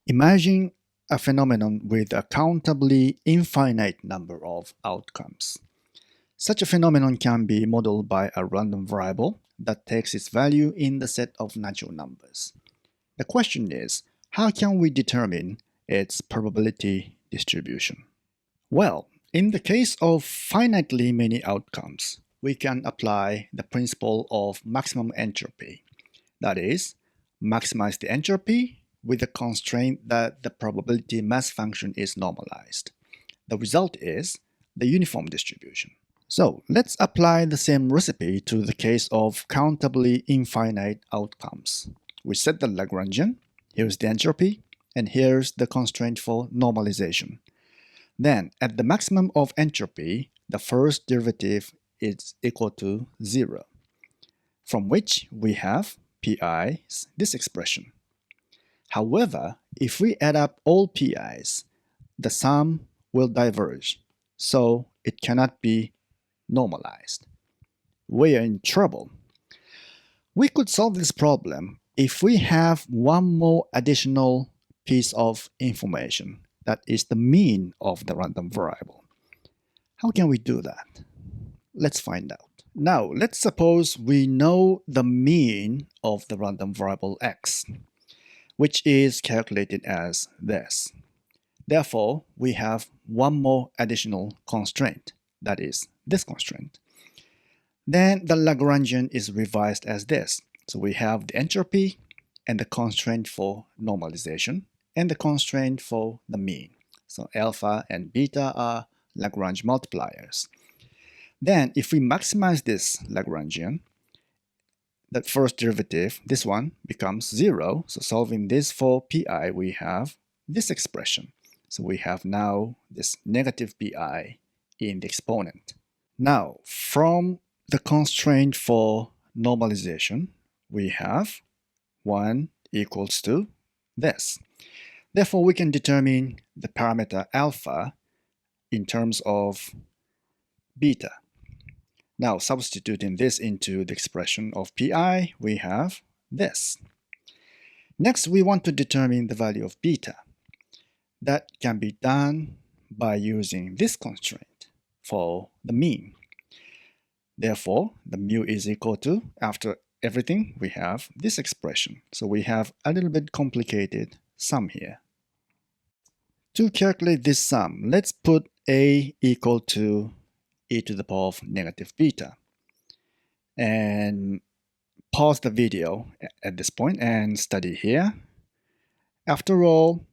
Imagine a phenomenon with a countably infinite number of outcomes. Such a phenomenon can be modeled by a random variable that takes its value in the set of natural numbers. The question is, how can we determine its probability distribution? Well, in the case of finitely many outcomes, we can apply the principle of maximum entropy. That is, maximize the entropy with the constraint that the probability mass function is normalized. The result is the uniform distribution. So let's apply the same recipe to the case of countably infinite outcomes. We set the Lagrangian, here's the entropy, and here's the constraint for normalization. Then, at the maximum of entropy, the first derivative is equal to 0, from which we have pi's, this expression. However, if we add up all pi's, the sum will diverge, so it cannot be normalized. We are in trouble. We could solve this problem if we have one more additional piece of information, that is the mean of the random variable. How can we do that? Let's find out. Now, let's suppose we know the mean of the random variable x, which is calculated as this. Therefore, we have one more additional constraint, that is this constraint. Then the Lagrangian is revised as this. So we have the entropy and the constraint for normalization and the constraint for the mean. So alpha and beta are Lagrange multipliers. Then if we maximize this Lagrangian, the first derivative, this one, becomes 0. So solving this for pi, we have this expression. So we have now this negative pi in the exponent. Now, from the constraint for normalization, we have 1 equals to this. Therefore, we can determine the parameter alpha in terms of beta. Now, substituting this into the expression of pi, we have this. Next, we want to determine the value of beta. That can be done by using this constraint for the mean. Therefore, the mu is equal to, after everything, we have this expression. So we have a little bit complicated sum here. To calculate this sum, let's put a equal to e to the power of negative beta. And pause the video at this point and study here. After all,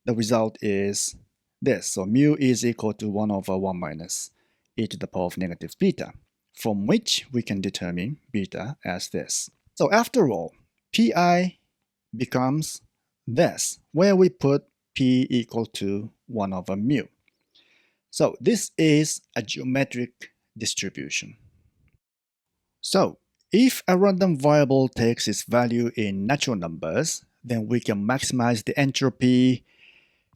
the result is this. So mu is equal to 1 over 1 minus e to the power of negative beta, from which we can determine beta as this. So after all, pi becomes this, where we put p equal to 1 over mu. So this is a geometric distribution. So if a random variable takes its value in natural numbers, then we can maximize the entropy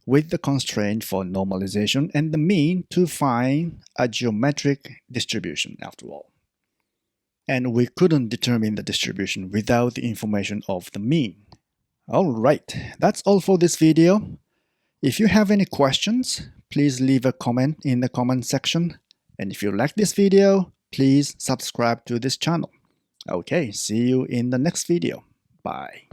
with the constraint for normalization and the mean to find a geometric distribution after all. And we couldn't determine the distribution without the information of the mean. Alright, that's all for this video. If you have any questions, please leave a comment in the comment section. And if you like this video, please subscribe to this channel. Okay, see you in the next video. Bye.